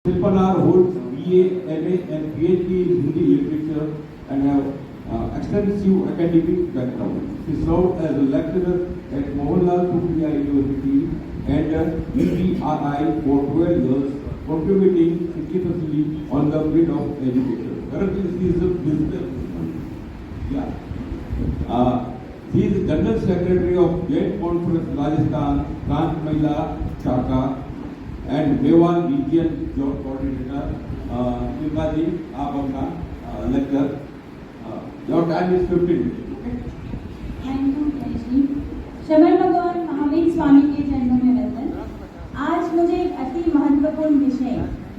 Shilpanar holds BA, MA and PhD in Hindi literature and have extensive academic background. She served as a lecturer at Mohanlal Sukhia University and EDRI for 12 years, contributing significantly on the field of education. Currently, she is a business. She is General Secretary of Joint Conference Rajasthan, Branch Mahila Shaka and Mewar Region Job Coordinator. Shilpaji, आप अपना lecture. Your time is 15 minutes. Thank you, Jayashree. शबर भगवान महावीर स्वामी के चरणों में वंदन। आज मुझे एक अति महत्वपूर्ण विषय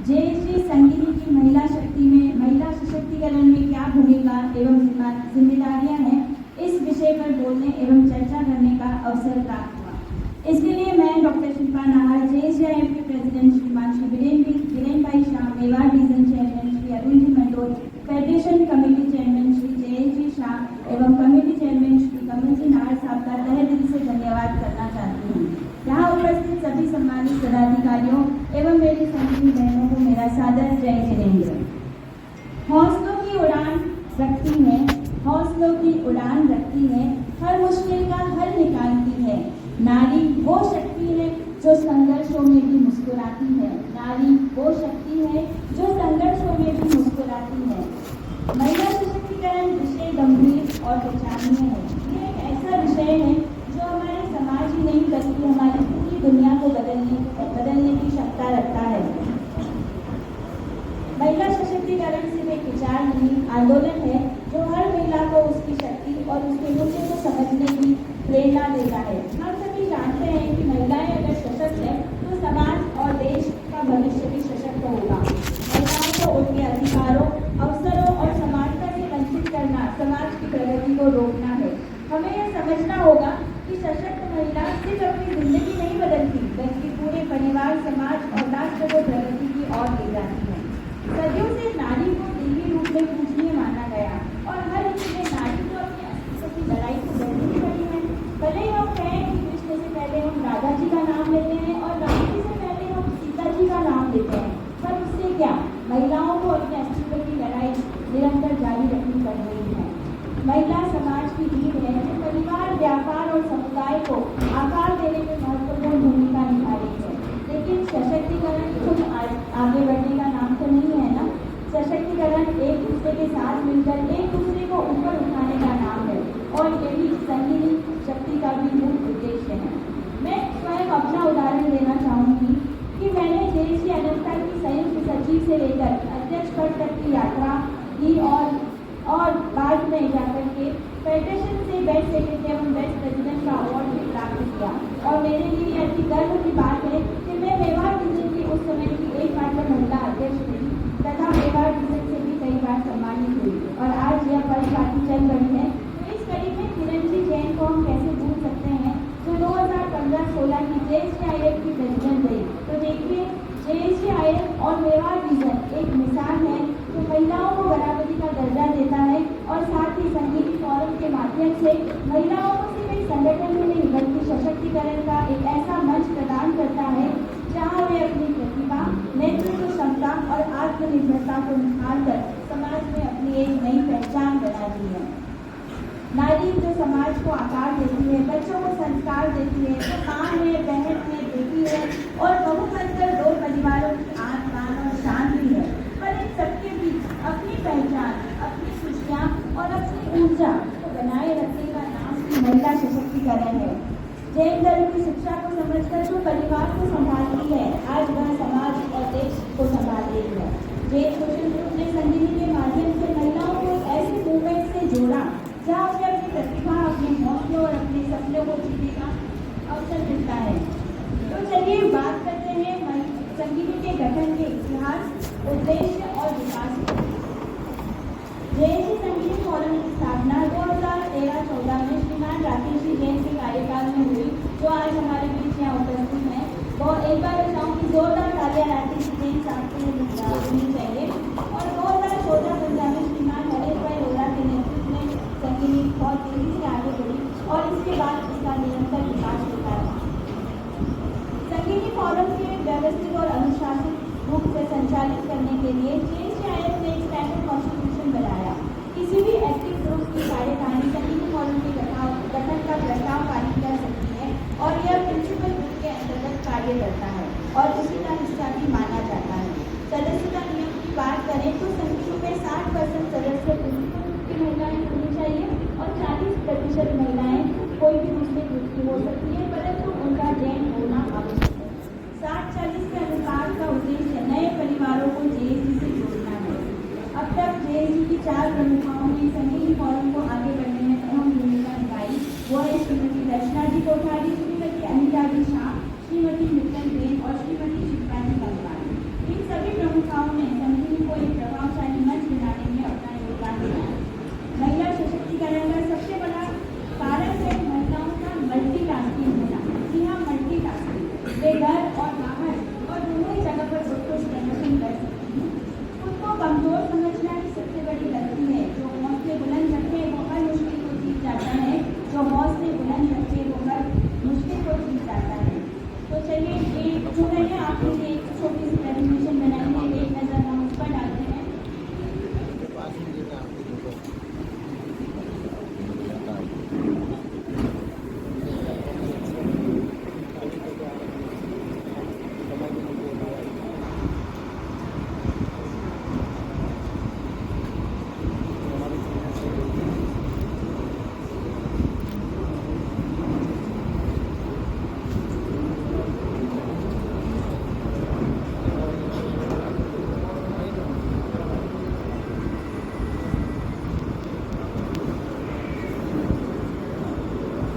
जयश्री संगीनी की महिला शक्ति में महिला सशक्तिकरण में क्या भूमिका एवं जिम्मेदारियां हैं, इस विषय पर बोलने एवं चर्चा करने का अवसर प्राप्त हुआ। इसके लिए मैं डॉक्टर शिल्पा नाहर, JSIF के president Shriman Shri Viren bhai Shah, Mewar region chairman Shri Arun ji Mandol, federation committee chairman Shri Jayesh Shah एवं कमेटी चेयरमैन श्री कमल जी नाहर साहब का तहे दिल से धन्यवाद करना चाहती हूँ। यहाँ उपस्थित सभी सम्मानित पदाधिकारियों एवं मेरी संगीनी बहनों को मेरा सादर जय जिनेंद्र। हौसलों की उड़ान रखती है, हौसलों की उड़ान रखती है, हर मुश्किल का हल निकालती है। नारी वो शक्ति है जो संघर्षों में भी मुस्कुराती है। नारी वो शक्ति है जो संघर्षों में भी मुस्कुराती है। महिला सशक्तिकरण विषय गंभीर और विचारणीय है। ये एक ऐसा विषय है जो हमारे समाज ही नहीं बल्कि हमारी पूरी दुनिया को बदलने की क्षमता रखता है। महिला सशक्तिकरण सिर्फ एक विचार नहीं, आंदोलन है जो हर महिला को उसकी शक्ति और उसके मूल्य को समझने की प्रेरणा देता है। हम सभी जानते हैं कि महिलाएं अगर सशक्त है तो समाज और देश का भविष्य भी सशक्त होगा। महिलाओं को उनके अधिकारों, अवसरों और समानता से वंचित करना समाज की प्रगति को रोकना है। हमें यह समझना होगा कि सशक्त महिला सिर्फ अपनी जिंदगी नहीं बदलती बल्कि पूरे परिवार, समाज और राष्ट्र को प्रगति की ओर ले जाती है। सदियों से नारी को देवी रूप में पूजनीय माना गया और हर युग में नारी को अपने अस्तित्व की लड़ाई को लड़नी पड़ी है। भले ही हम कहें कि कृष्ण से पहले हम राधा जी का नाम लेते हैं और राम जी से पहले हम सीता जी का नाम लेते हैं, पर उससे क्या, महिलाओं को अपने अस्तित्व की लड़ाई निरंतर जारी रखनी पड़ रही है। महिला समाज की रीढ़ है जो परिवार, व्यापार और समुदाय को आकार देने में महत्वपूर्ण भूमिका निभा रही है। लेकिन सशक्तिकरण खुद आगे बढ़ने का नाम तो नहीं है ना। सशक्तिकरण एक दूसरे के साथ मिलकर एक दूसरे को ऊपर उठाने का नाम है और यही संगीनी शक्ति का भी मूल उद्देश्य है। मैं स्वयं अपना उदाहरण देना चाहूँगी कि मैंने देश की अनंता की संयुक्त सचिव से लेकर अध्यक्ष पद तक की यात्रा की और बाद में जाकर के फेडरेशन से बेस्ट सेक्रेटरी एवं बेस्ट प्रेसिडेंट का अवार्ड भी प्राप्त किया। और मेरे लिए यह अति गर्व की बात है कि मैं मेवाड़ रीजन की उस समय की एकमात्र महिला अध्यक्ष थी तथा मेवाड़ रीजन से भी कई बार सम्मानित हुई और आज यह परिपाटी चल रही है। तो इस कड़ी में किरणजी जैन को हम कैसे भूल सकते हैं जो 2015-16 की JSIF की प्रेसिडेंट रही। तो देखिए, JSIF और मेवाड़ रीजन एक मिसाल है जो महिलाओं को बराबरी का दर्जा देता है और साथ ही संगीत फोरम के माध्यम से महिलाओं को सिर्फ एक संगठन में नहीं बल्कि सशक्तिकरण का एक ऐसा मंच प्रदान करता है जहां वे अपनी प्रतिभा, नेतृत्व क्षमता और आत्मनिर्भरता को निखार कर समाज में अपनी एक नई पहचान बनाती है। नारी जो समाज को आकार देती है, बच्चों को संस्कार देती है, जो माँ है, बहन है, बेटी है और बहू बनकर 2 परिवारों की आन बान और शान भी है। पर इन सबके बीच अपनी पहचान, अपनी खुशियाँ और अपनी ऊर्जा को बनाए रखने का नाम ही महिला सशक्तिकरण है। जैन धर्म की शिक्षा को समझकर जो परिवार को संभालती है, आज वह समाज और देश को संभाल रही है। जैन सोशल ग्रुप ने संगीत के माध्यम से महिलाओं को ऐसे मूवमेंट से जोड़ा जहाँ उन्हें अपनी प्रतिभा, अपने हौसलों और अपने सपनों को जीने का अवसर मिलता है। तो चलिए बात करते हैं संगीत के गठन के इतिहास, उद्देश्य और विकास की। JSC संगीत फोरम की स्थापना 2013-14 में श्रीमान राकेश जी जैन के कार्यकाल में हुई, जो आज हमारे बीच यहाँ उपस्थित हैं। वो एक बार मैं चाहूँगी जोरदार तालियां राकेश जी जैन साहब के लिए होनी चाहिए। और 2014-15 में श्रीमान हरेश भाई रोहरा के नेतृत्व में संगीत बहुत तेजी से आगे बढ़ी और इसके बाद इसका निरंतर विकास होता है। संचालित करने के लिए JNCIF ने एक स्टैंडर्ड कॉन्स्टिट्यूशन बनाया। किसी भी एक्टिव ग्रुप की कार्यकारिणी संघीय मॉडल के गठन का प्रस्ताव पारित कर सकती है और यह प्रिंसिपल ग्रुप के अंतर्गत कार्य करता है और उसी का हिस्सा भी माना जाता है। सदस्यता नियम की बात करें तो संघीय में 60% सदस्य प्रिंसिपल ग्रुप की महिलाएं होनी चाहिए और 40% महिलाएं कोई भी दूसरे ग्रुप की हो सकती है, परंतु उनका जैन होना आवश्यक है। 60-40 के अनुपात का उद्देश्य नए परिवारों को JSC से जोड़ना है। अब तक JSC की 4 प्रमुखाओं ने संघीय फोरम को आगे बढ़ने में अहम भूमिका निभाई। वो है श्रीमती दर्शना जी कोठारी, श्रीमती अनिता जी शाह, श्रीमती मित्तल बेन और श्रीमती शिल्पा जी गंगवार। इन सभी प्रमुखाओं ने संघीय को एक प्रभावशाली मंच बनाने में अपना योगदान दिया। महिला सशक्तिकरण का सबसे बड़ा कारण है महिलाओं का मल्टीटास्किंग होना। जी हाँ, मल्टीटास्किंग। वे घर और बाहर और दोनों ही जगह पर उत्कृष्ट प्रदर्शन कर सकती हैं। खुद को कमजोर समझना ही सबसे बड़ी गलती है। जो हौसले बुलंद रखे वो हर मुश्किल को जीत जाता है। जो हौसले बुलंद रखे वो हर मुश्किल को जीत जाता है। तो चलिए जो मैंने आपके लिए एक छोटी सी प्रेजेंटेशन बनाई है, एक नज़र हम उस पर डालते हैं।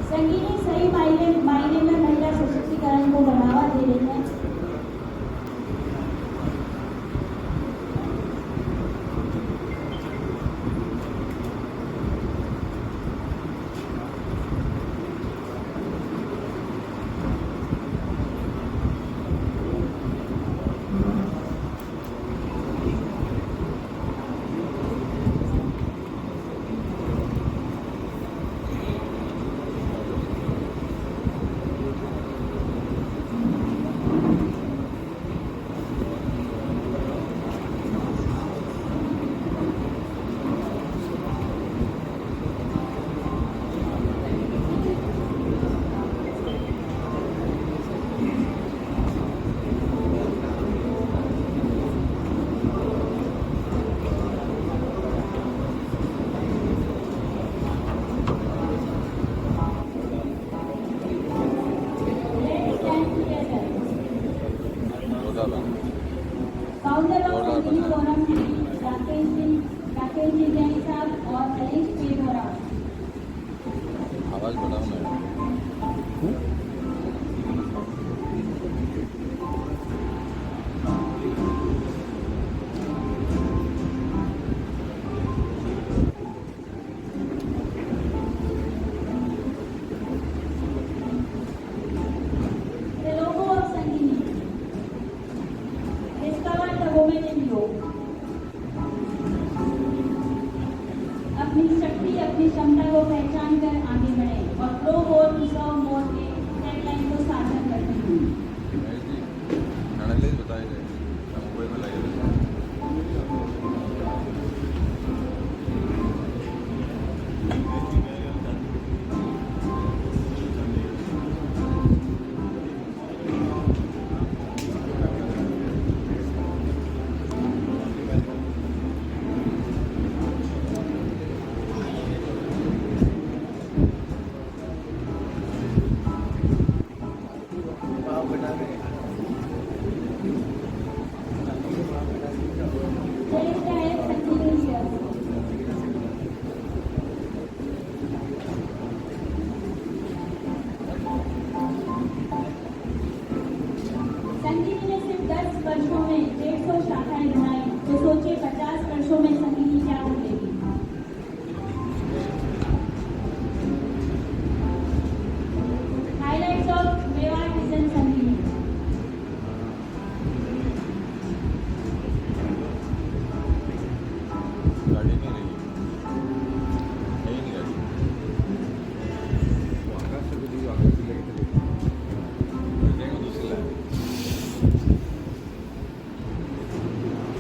संगीनी सही मायने में महिला सशक्तिकरण को बढ़ावा दे रही है। Founder of Sangini forum Rakesh ji Jain साहब और अलीश पेगोरा। आवाज बढ़ाओ ना। The logo of Sangeeni. Discover the woman in you. अपनी शक्ति, अपनी क्षमता को पहचान कर आगे बढ़े और प्रो मोर टू सर्व मोर के टैगलाइन को सार्थक करते हैं। बताए गए मोबाइल में लगे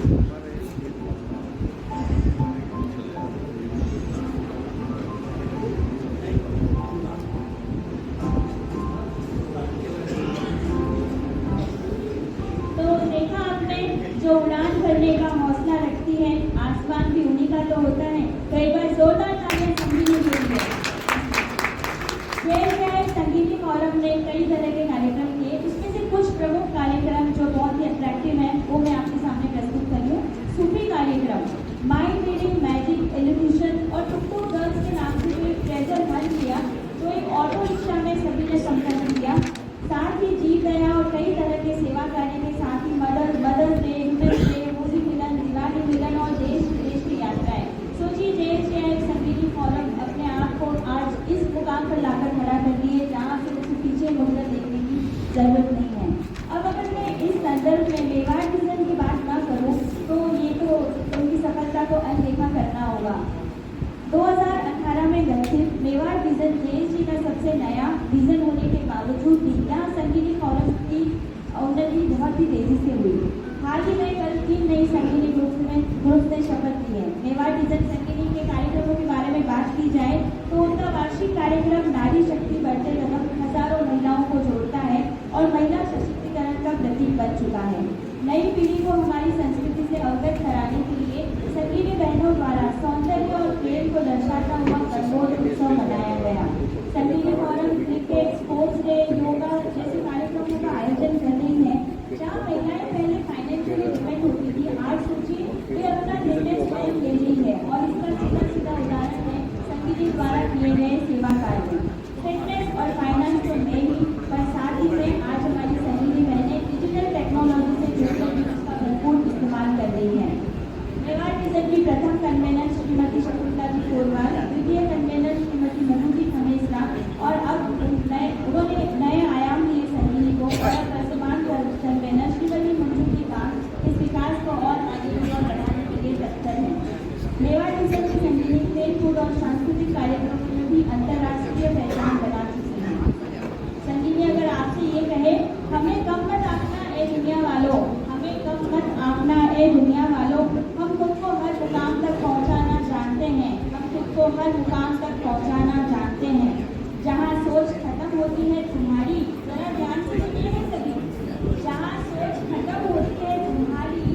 तो देखा आपने, जो उड़ान भरने का हौसला रखती है, आसमान भी उन्हीं का तो होता है। कई बार जोरदार तालियां संगीनी के लिए। ये क्या है, संगीनी फोरम ने कई तरह के कार्यक्रम किए, उसमें से कुछ प्रमुख कार्यक्रम जो बहुत ही अट्रैक्टिव हैं वो मैं आपके सामने प्रस्तुत कर रही हूँ। सूफी कार्यक्रम, माइंड रीडिंग, मैजिक, एलिट्यूशन और टुकटुक गर्ल्स के नाम से जो एक ट्रेजर हंट किया, जो एक ऑटो रिक्शा में सभी ने संपन्न किया। साथ ही जीव दया और कई तरह के सेवा कार्य के साथ ही Mother's Day, Women's Day, Holi मिलन, दिवाली मिलन और देश विदेश की यात्राएं। सोचिए, देश या एक संगीनी फोरम अपने आप को आज इस मुकाम पर लाकर खड़ा कर दिए जहाँ से उसे पीछे मुड़कर देखने की जरूरत नहीं है। अब अगर मैं इस संदर्भ में मेवाड़ विजन की बात न करूँ तो ये तो उनकी सफलता को अनदेखा करना होगा। 2018 में गठित मेवाड़ विजन देश जी का सबसे नया विजन होने के बावजूद भी यहाँ संगीनी फोरम की उन्नति बहुत ही तेजी से हुई। हाल ही में कल 3 नई संगीनी ग्रुप ने शपथ ली है। मेवाड़ विजन संगीनी के कार्यक्रमों के बारे में बात की जाए तो उनका वार्षिक कार्यक्रम नारी शक्ति बढ़ते कदम हजारों महिलाओं को जोड़ता है और महिला सशक्तिकरण का प्रतीक बन चुका है। नई पीढ़ी को हमारी संस्कृति से अवगत कराने के लिए संगीनी बहनों द्वारा सौंदर्य और प्रेम को दर्शाता हुआ गणगौर उत्सव मनाया गया। Sangini forum cricket, sports day, yoga जैसे कार्यक्रमों का आयोजन कर रही है। जहाँ महिलाएं पहले फाइनेंशियली डिपेंड होती थी, आज सोचिए वे अपना निर्णय स्वयं ले रही है और इसका सीधा उदाहरण है संगीनी द्वारा किए गए सेवा कार्य। फिटनेस और फाइनेंस तो है ही, पर साथ ही में आज हमारी संगीनी बहनें डिजिटल टेक्नोलॉजी से जुड़कर भी उसका भरपूर इस्तेमाल कर रही है। मेवाड़ विजन की प्रथम कन्वेनर श्रीमती शकुंतला जी कोरवाल, द्वितीय कन्वेनर श्रीमती मधुजी खमेसरा और अब उन्होंने नए आयाम दिए संगीनी को, और वर्तमान कन्वेनर श्रीमती मंजू की काम इस विकास को और आगे की ओर बढ़ाने के लिए तत्पर है। मेवाड़ विजन की संगीनी खेल कूद और सांस्कृतिक कार्यक्रमों में भी अंतर्राष्ट्रीय पहचान बना चुकी है। संगीनी अगर आपसे ये कहे हमें कम मत आंकना ए दुनिया वालों, हमें कम मत आंकना ए दुनिया वालों, हम खुद को हर मुकाम तक पहुंचाना जानते हैं, हम खुद को हर मुकाम तक पहुंचाना जानते हैं। जहां सोच खत्म होती है तुम्हारी, जरा ध्यान से सुनिए है सभी, जहां सोच खत्म होती है तुम्हारी,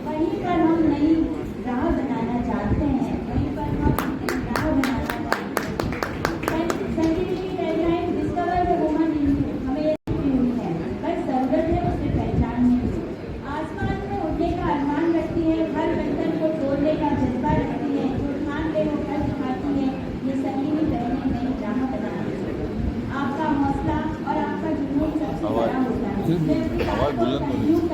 वहीं पर हम नई राह बनाना चाहते हैं, वहीं पर हम नई राह बनाना चाहते हैं। संगीत की deadline discover the woman in you हमें हुई है, बस जरूरत है उसे पहचानने की। आसमान में उड़ने का अरमान रखती है, हर बंधन को तोड़ने का जज्बा रखती है, जो ठान ले वो फल खाती है, ये संगीनी बहनें नई राह बनाती है। आपका हौसला और आपका जुनून सबसे बड़ा होता है। आवाज बुलंद होनी चाहिए।